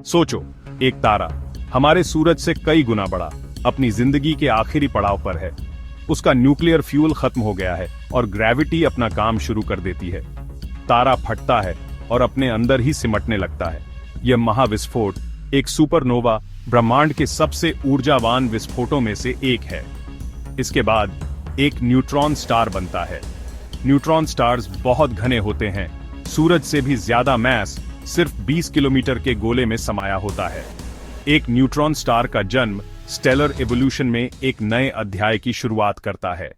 सोचो, एक तारा हमारे सूरज से कई गुना बड़ा अपनी जिंदगी के आखिरी पड़ाव पर है। उसका न्यूक्लियर फ्यूल खत्म हो गया है और ग्रेविटी अपना काम शुरू कर देती है। तारा फटता है और अपने अंदर ही सिमटने लगता है। यह महाविस्फोट एक सुपरनोवा ब्रह्मांड के सबसे ऊर्जावान विस्फोटों में से एक है। इसके बाद एक न्यूट्रॉन स्टार बनता है। न्यूट्रॉन स्टार्स बहुत घने होते हैं। सूरज से भी ज्यादा मैस सिर्फ 20 किलोमीटर के गोले में समाया होता है। एक न्यूट्रॉन स्टार का जन्म स्टेलर एवोल्यूशन में एक नए अध्याय की शुरुआत करता है।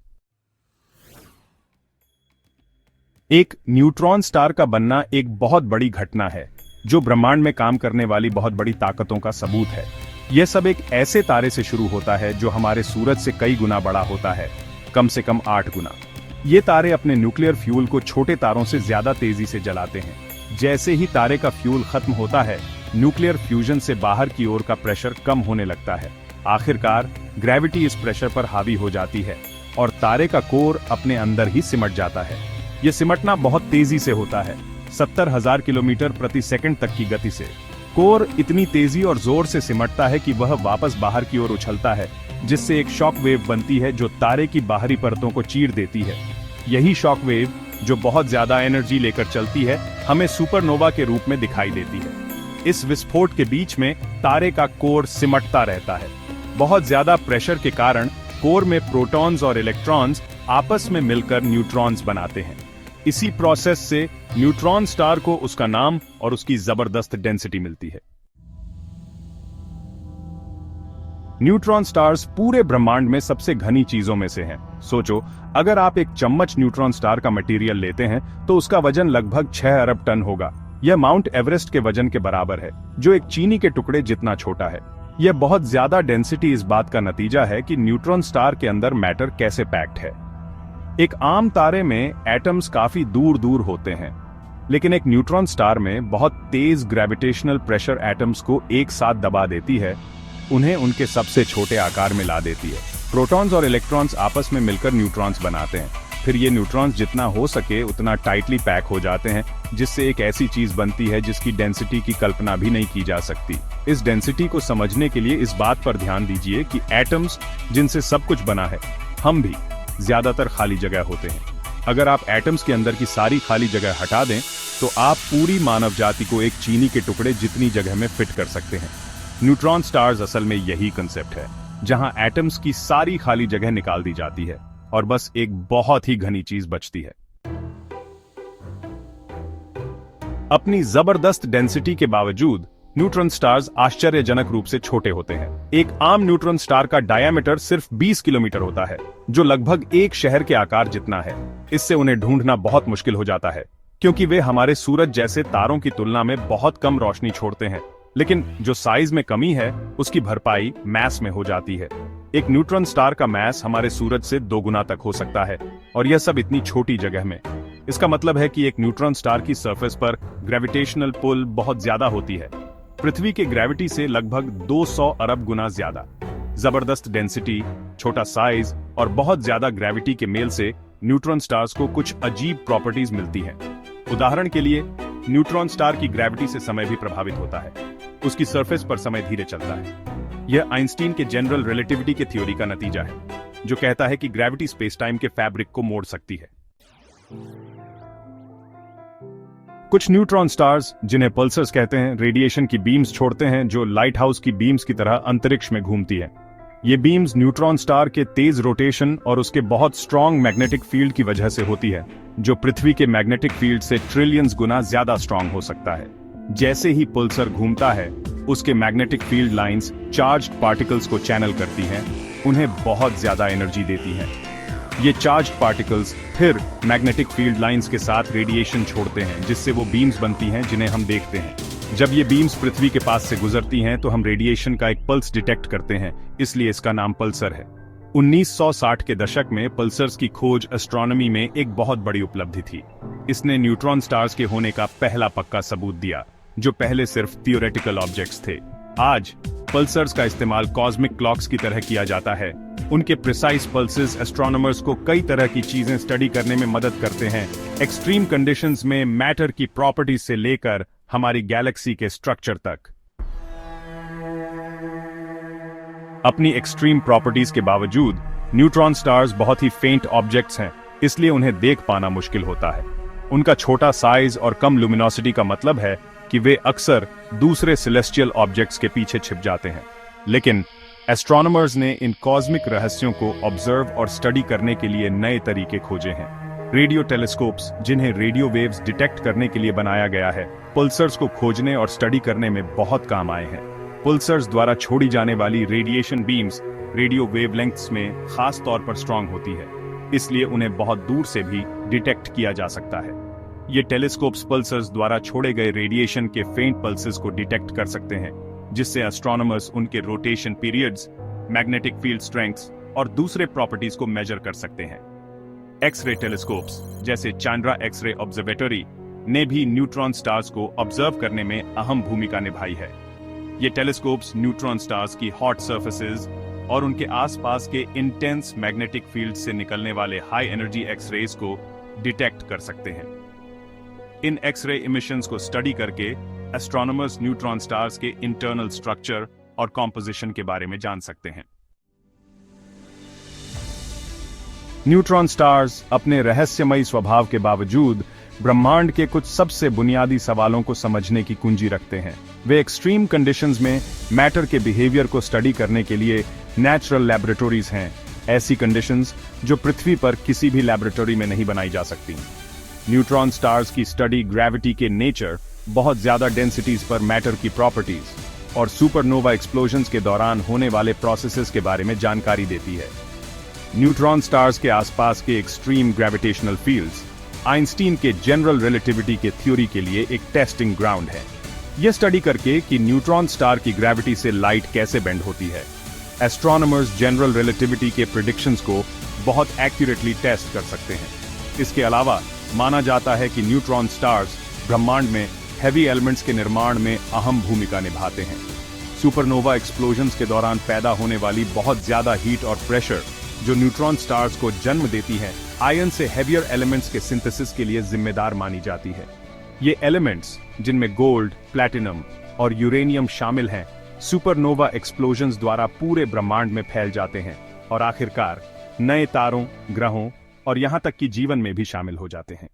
एक न्यूट्रॉन स्टार का बनना एक बहुत बड़ी घटना है, जो ब्रह्मांड में काम करने वाली बहुत बड़ी ताकतों का सबूत है। यह सब एक ऐसे तारे से शुरू होता है जो हमारे सूरज से कई गुना बड़ा होता है, कम से कम 8 गुना। ये तारे अपने न्यूक्लियर फ्यूल को छोटे तारों से ज्यादा तेजी से जलाते हैं। जैसे ही तारे का फ्यूल खत्म होता है, न्यूक्लियर फ्यूजन से बाहर की ओर का प्रेशर कम होने लगता है। आखिरकार ग्रेविटी इस प्रेशर पर हावी हो जाती है और तारे का कोर अपने अंदर ही सिमट जाता है। यह सिमटना बहुत तेजी से होता है, 70,000 किलोमीटर प्रति सेकंड तक की गति से। कोर इतनी तेजी और जोर से सिमटता है कि वह वापस बाहर की ओर उछलता है, जिससे एक शॉक वेव बनती है जो तारे की बाहरी परतों को चीर देती है। यही शॉक वेव, जो बहुत ज्यादा एनर्जी लेकर चलती है, हमें सुपरनोवा के रूप में दिखाई देती है। इस विस्फोट के बीच में तारे का कोर सिमटता रहता है। बहुत ज्यादा प्रेशर के कारण कोर में प्रोटॉन्स और इलेक्ट्रॉन्स आपस में मिलकर न्यूट्रॉन्स बनाते हैं। इसी प्रोसेस से न्यूट्रॉन स्टार को उसका नाम और उसकी जबरदस्त डेंसिटी मिलती है। न्यूट्रॉन स्टार्स पूरे ब्रह्मांड में सबसे घनी चीजों में से हैं। सोचो, अगर आप एक चम्मच न्यूट्रॉन स्टार का मटेरियल लेते हैं तो उसका वजन लगभग 6 अरब टन होगा। यह माउंट एवरेस्ट के वजन के बराबर है, जो एक चीनी के टुकड़े जितना छोटा है। यह बहुत ज्यादा डेंसिटी इस बात का नतीजा है कि न्यूट्रॉन स्टार के अंदर मैटर कैसे पैक्ड है। एक आम तारे में एटम्स काफी दूर दूर होते हैं, लेकिन एक न्यूट्रॉन स्टार में बहुत तेज ग्रेविटेशनल प्रेशर एटम्स को एक साथ दबा देती है, उन्हें उनके सबसे छोटे आकार में ला देती है। प्रोटॉन्स और इलेक्ट्रॉन्स आपस में मिलकर न्यूट्रॉन्स बनाते हैं। फिर ये न्यूट्रॉन्स जितना हो सके उतना टाइटली पैक हो जाते हैं, जिससे एक ऐसी चीज बनती है जिसकी डेंसिटी की कल्पना भी नहीं की जा सकती। इस डेंसिटी को समझने के लिए इस बात पर ध्यान दीजिए कि एटम्स, जिनसे सब कुछ बना है, हम भी, ज्यादातर खाली जगह होते हैं। अगर आप एटम्स के अंदर की सारी खाली जगह हटा दें तो आप पूरी मानव जाति को एक चीनी के टुकड़े जितनी जगह में फिट कर सकते हैं। न्यूट्रॉन स्टार्स असल में यही कंसेप्ट है, जहां एटम्स की सारी खाली जगह निकाल दी जाती है और बस एक बहुत ही घनी चीज बचती है। अपनी जबरदस्त डेंसिटी के बावजूद न्यूट्रॉन स्टार्स आश्चर्यजनक रूप से छोटे होते हैं। एक आम न्यूट्रॉन स्टार का डायामीटर सिर्फ 20 किलोमीटर होता है, जो लगभग एक शहर के आकार जितना है। इससे उन्हें ढूंढना बहुत मुश्किल हो जाता है, क्योंकि वे हमारे सूरज जैसे तारों की तुलना में बहुत कम रोशनी छोड़ते हैं। लेकिन जो साइज में कमी है, उसकी भरपाई मैस में हो जाती है। एक न्यूट्रॉन स्टार का मैस हमारे सूरज से 2 गुना तक हो सकता है, और यह सब इतनी छोटी जगह में। इसका मतलब है कि एक न्यूट्रॉन स्टार की सरफेस पर ग्रेविटेशनल पुल बहुत ज्यादा होती है, पृथ्वी के ग्रेविटी से लगभग 200 अरब गुना ज्यादा। जबरदस्त डेंसिटी, छोटा साइज और बहुत ज्यादा ग्रेविटी के मेल से न्यूट्रॉन स्टार्स को कुछ अजीब प्रॉपर्टीज मिलती हैं। उदाहरण के लिए, न्यूट्रॉन स्टार की ग्रेविटी से समय भी प्रभावित होता है। उसकी सरफेस पर समय धीरे चलता है। यह आइंस्टीन के जनरल रिलेटिविटी के थ्योरी का नतीजा है, जो कहता है कि ग्रेविटी स्पेस टाइम के फैब्रिक को मोड़ सकती है। कुछ न्यूट्रॉन स्टार्स, जिन्हें पल्सर्स कहते हैं, रेडिएशन की बीम्स छोड़ते हैं जो लाइट हाउस की बीम्स की तरह अंतरिक्ष में घूमती है। ये बीम्स न्यूट्रॉन स्टार के तेज रोटेशन और उसके बहुत स्ट्रॉन्ग मैग्नेटिक फील्ड की वजह से होती है, जो पृथ्वी के मैग्नेटिक फील्ड से ट्रिलियंस गुना ज्यादा स्ट्रॉन्ग हो सकता है। जैसे ही पल्सर घूमता है, उसके magnetic field lines charged particles को चैनल करती हैं, उन्हें बहुत ज्यादा एनर्जी देती हैं। ये चार्ज्ड पार्टिकल्स फिर मैग्नेटिक फील्ड लाइंस के साथ रेडिएशन छोड़ते हैं, जिससे वो बीम्स बनती हैं जिन्हें हम देखते हैं। जब ये बीम्स पृथ्वी के पास से गुजरती हैं तो हम रेडिएशन का एक पल्स डिटेक्ट करते हैं, इसलिए इसका नाम पल्सर है। 1960 के दशक में पल्सर्स की खोज एस्ट्रोनॉमी में एक बहुत बड़ी उपलब्धि थी। इसने न्यूट्रॉन स्टार्स के होने का पहला पक्का सबूत दिया, जो पहले सिर्फ थियोरेटिकल ऑब्जेक्ट्स थे। आज पल्सर्स का इस्तेमाल कॉस्मिक क्लॉक्स की तरह किया जाता है। उनके प्रिसाइज पल्सेस एस्ट्रोनॉमर्स को कई तरह की चीजें स्टडी करने में मदद करते हैं, एक्सट्रीम कंडीशंस में मैटर की प्रॉपर्टीज से लेकर हमारी गैलेक्सी के स्ट्रक्चर तक। अपनी एक्सट्रीम प्रॉपर्टीज के बावजूद न्यूट्रॉन स्टार्स बहुत ही फेंट ऑब्जेक्ट्स हैं, इसलिए उन्हें देख पाना मुश्किल होता है। उनका छोटा साइज और कम लुमिनोसिटी का मतलब है कि वे अक्सर दूसरे सेलेस्टियल ऑब्जेक्ट्स के पीछे छिप जाते हैं। लेकिन एस्ट्रोनॉमर्स ने इन कॉस्मिक रहस्यों को ऑब्जर्व और स्टडी करने के लिए नए तरीके खोजे हैं। रेडियो टेलीस्कोप्स, जिन्हें रेडियो वेव्स डिटेक्ट करने के लिए बनाया गया है, पल्सर्स को खोजने और स्टडी करने में बहुत काम आए हैं। पल्सर्स द्वारा छोड़ी जाने वाली रेडिएशन बीम्स रेडियो वेवलेंथ्स में खास तौर पर स्ट्रांग होती है, इसलिए उन्हें बहुत दूर से भी डिटेक्ट किया जा सकता है। ये टेलीस्कोप्स पल्सर्स द्वारा छोड़े गए रेडिएशन के फेंट पल्सेस को डिटेक्ट कर सकते हैं, जिससे एस्ट्रोनॉमर्स उनके rotation periods, magnetic field strengths और दूसरे प्रॉपर्टीज को मेजर कर सकते हैं। एक्स-रे टेलीस्कोप्स जैसे चांद्रा एक्स-रे ऑब्जर्वेटरी ने भी न्यूट्रॉन स्टार्स को ऑब्जर्व करने में अहम भूमिका निभाई है। ये टेलीस्कोप्स न्यूट्रॉन स्टार्स की हॉट सर्फेसेस और उनके आसपास के इंटेंस मैग्नेटिक फील्ड से निकलने वाले हाई एनर्जी एक्स-रेज को डिटेक्ट कर सकते हैं। इन एक्स-रे इमिशंस को स्टडी करके एस्ट्रोनॉमर्स न्यूट्रॉन स्टार्स के इंटरनल स्ट्रक्चर और कॉम्पोजिशन के बारे में जान सकते हैं। न्यूट्रॉन स्टार्स अपने रहस्यमयी स्वभाव के बावजूद ब्रह्मांड के कुछ सबसे बुनियादी सवालों को समझने की कुंजी रखते हैं। वे एक्सट्रीम कंडीशंस में मैटर के बिहेवियर को स्टडी करने के लिए नेचुरल लैबोरेटरीज हैं, ऐसी कंडीशंस जो पृथ्वी पर किसी भी लैबोरेटरी में नहीं बनाई जा सकती। न्यूट्रॉन स्टार्स की स्टडी ग्रेविटी के नेचर, बहुत ज्यादा डेंसिटीज पर मैटर की प्रॉपर्टीज और सुपरनोवा एक्सप्लोजन्स के दौरान होने वाले प्रोसेसेस के बारे में जानकारी देती है। न्यूट्रॉन स्टार्स के आसपास के एक्सट्रीम ग्रेविटेशनल फील्ड्स आइंस्टीन के जनरल रिलेटिविटी के थ्योरी के लिए एक टेस्टिंग ग्राउंड है। यह स्टडी करके कि न्यूट्रॉन स्टार की ग्रेविटी से लाइट कैसे बेंड होती है, एस्ट्रोनॉमर्स जनरल रिलेटिविटी के प्रेडिक्शंस को बहुत एक्यूरेटली टेस्ट कर सकते हैं। इसके अलावा माना जाता है कि न्यूट्रॉन स्टार्स ब्रह्मांड में हैवी एलिमेंट्स के निर्माण में अहम भूमिका निभाते हैं। सुपरनोवा एक्सप्लोजन्स के दौरान पैदा होने वाली बहुत ज्यादा हीट और प्रेशर जो न्यूट्रॉन स्टार्स को जन्म देती है, आयन से हेवियर एलिमेंट्स के सिंथेसिस के लिए जिम्मेदार मानी जाती है। ये एलिमेंट्स, जिनमें गोल्ड, प्लैटिनम और यूरेनियम शामिल हैं, सुपरनोवा एक्सप्लोजन्स द्वारा पूरे ब्रह्मांड में फैल जाते हैं और आखिरकार नए तारों, ग्रहों और यहां तक कि जीवन में भी शामिल हो जाते हैं।